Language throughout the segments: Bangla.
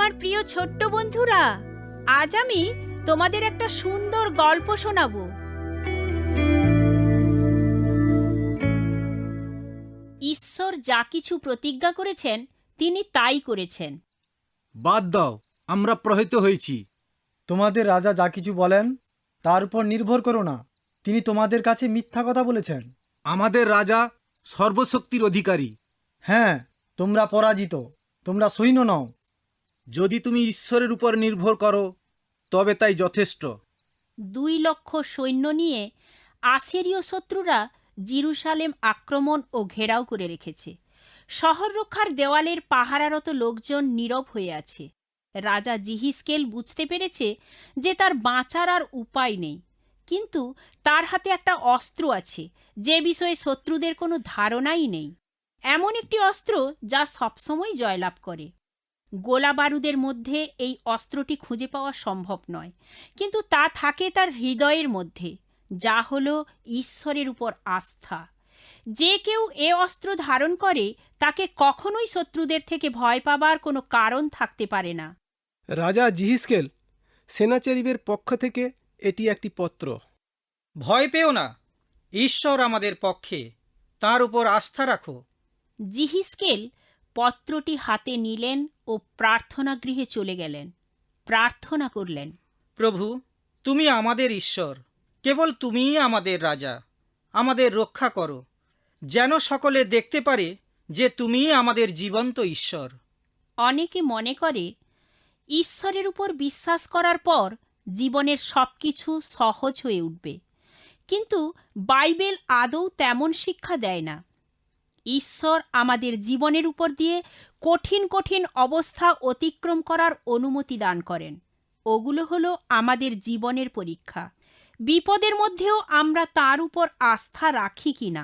আমার প্রিয় ছোট্ট বন্ধুরা, আজ আমি তোমাদের একটা সুন্দর গল্প শোনাবো। ঈশ্বর যা কিছু প্রতিজ্ঞা করেছেন তিনি তাই করেছেন। বাদ দাও, আমরা প্রহিত হয়েছি। তোমাদের রাজা যা কিছু বলেন তার উপর নির্ভর করো না। তিনি তোমাদের কাছে মিথ্যা কথা বলেছেন। আমাদের রাজা সর্বশক্তির অধিকারী। হ্যাঁ, তোমরা পরাজিত, তোমরা সৈন্য নও। যদি তুমি ঈশ্বরের উপর নির্ভর করো তবে তাই যথেষ্ট। 2 লক্ষ সৈন্য নিয়ে আসিরীয় শত্রুরা জেরুসালেম আক্রমণ ও ঘেরাও করে রেখেছে। শহর রক্ষার দেওয়ালের পাহারারত লোকজন নীরব হয়ে আছে। রাজা জিহিসকেল বুঝতে পেরেছে যে তার বাঁচার আর উপায় নেই, কিন্তু তার হাতে একটা অস্ত্র আছে যে বিষয়ে শত্রুদের কোনো ধারণাই নেই। এমন একটি অস্ত্র যা সবসময় জয়লাভ করে। গোলা বারুদের মধ্যে এই অস্ত্রটি খুঁজে পাওয়া সম্ভব নয়, কিন্তু তা থাকে তার হৃদয়ের মধ্যে, যা হল ঈশ্বরের উপর আস্থা। যে কেউ এ অস্ত্র ধারণ করে তাকে কখনোই শত্রুদের থেকে ভয় পাবার কোনো কারণ থাকতে পারে না। রাজা জিহিসকেল, সেনাচেরিবের পক্ষ থেকে এটি একটি পত্র। ভয় পেও না, ঈশ্বর আমাদের পক্ষে, তার উপর আস্থা রাখো। জিহিসকেল পত্রটি হাতে নিলেন ও প্রার্থনা গৃহে চলে গেলেন। প্রার্থনা করলেন, প্রভু, তুমি আমাদের ঈশ্বর, কেবল তুমিই আমাদের রাজা। আমাদের রক্ষা করো, যেন সকলে দেখতে পারে যে তুমিই আমাদের জীবন্ত ঈশ্বর। অনেকে মনে করে ঈশ্বরের উপর বিশ্বাস করার পর জীবনের সবকিছু সহজ হয়ে উঠবে, কিন্তু বাইবেল আদৌ তেমন শিক্ষা দেয় না। ঈশ্বর আমাদের জীবনের উপর দিয়ে কঠিন কঠিন অবস্থা অতিক্রম করার অনুমতি দান করেন। ওগুলো হলো আমাদের জীবনের পরীক্ষা। বিপদের মধ্যেও আমরা তার উপর আস্থা রাখি কিনা।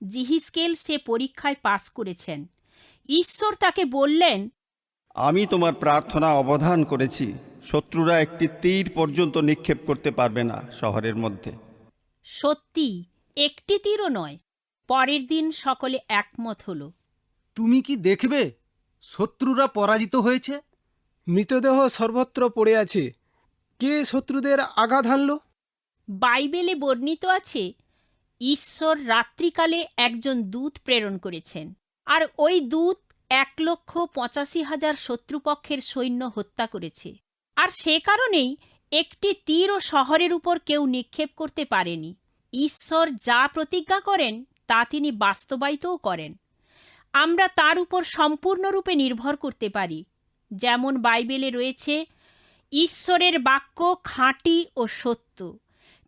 জিহিসকেল সে পরীক্ষায় পাস করেছেন। ঈশ্বর তাকে বললেন, আমি তোমার প্রার্থনা অবধান করেছি। শত্রুরা একটি তীর পর্যন্ত নিক্ষেপ করতে পারবে না শহরের মধ্যে। সত্যি, একটি তীরও নয়। পরের দিন সকলে একমত হল। তুমি কি দেখবে শত্রুরা পরাজিত হয়েছে? মৃতদেহ সর্বত্র পড়ে আছে। কে শত্রুদের আঘাত হানল? বাইবেলে বর্ণিত আছে, ঈশ্বর রাত্রিকালে একজন দূত প্রেরণ করেছেন, আর ওই দূত 1,85,000 শত্রুপক্ষের সৈন্য হত্যা করেছে। আর সে কারণেই একটি তীরও শহরের উপর কেউ নিক্ষেপ করতে পারেনি। ঈশ্বর যা প্রতিজ্ঞা করেন তা তিনি বাস্তবায়িতও করেন। আমরা তার উপর সম্পূর্ণরূপে নির্ভর করতে পারি। যেমন বাইবেলে রয়েছে, ঈশ্বরের বাক্য খাঁটি ও সত্য।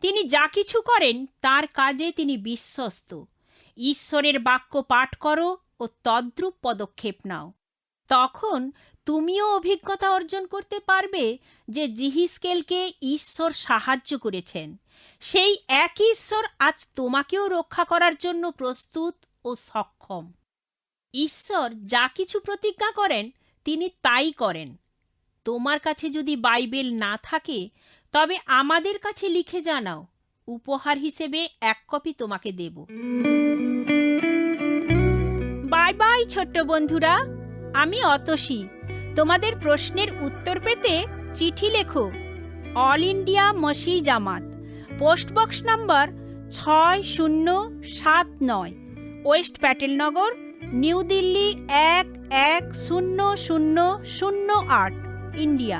তিনি যা কিছু করেন তার কাজে তিনি বিশ্বস্ত। ঈশ্বরের বাক্য পাঠ করো ও তদ্রূপ পদক্ষেপ নাও। তখন তুমিও অভিজ্ঞতা অর্জন করতে পারবে যে জিহিসকেলকে ঈশ্বর সাহায্য করেছেন। সেই একই ঈশ্বর আজ তোমাকেও রক্ষা করার জন্য প্রস্তুত ও সক্ষম। ঈশ্বর যা কিছু প্রতিজ্ঞা করেন তিনি তাই করেন। তোমার কাছে যদি বাইবেল না থাকে তবে আমাদের কাছে লিখে জানাও। উপহার হিসেবে 1 কপি তোমাকে দেব। বাই বাই ছোট্ট বন্ধুরা, আমি অতসী। তোমাদের প্রশ্নের উত্তর পেতে চিঠি লেখো। অল ইন্ডিয়া মসি জামাত, পোস্টবক্স নম্বর 6079, West Patelnagar, new Delhi 110008, India.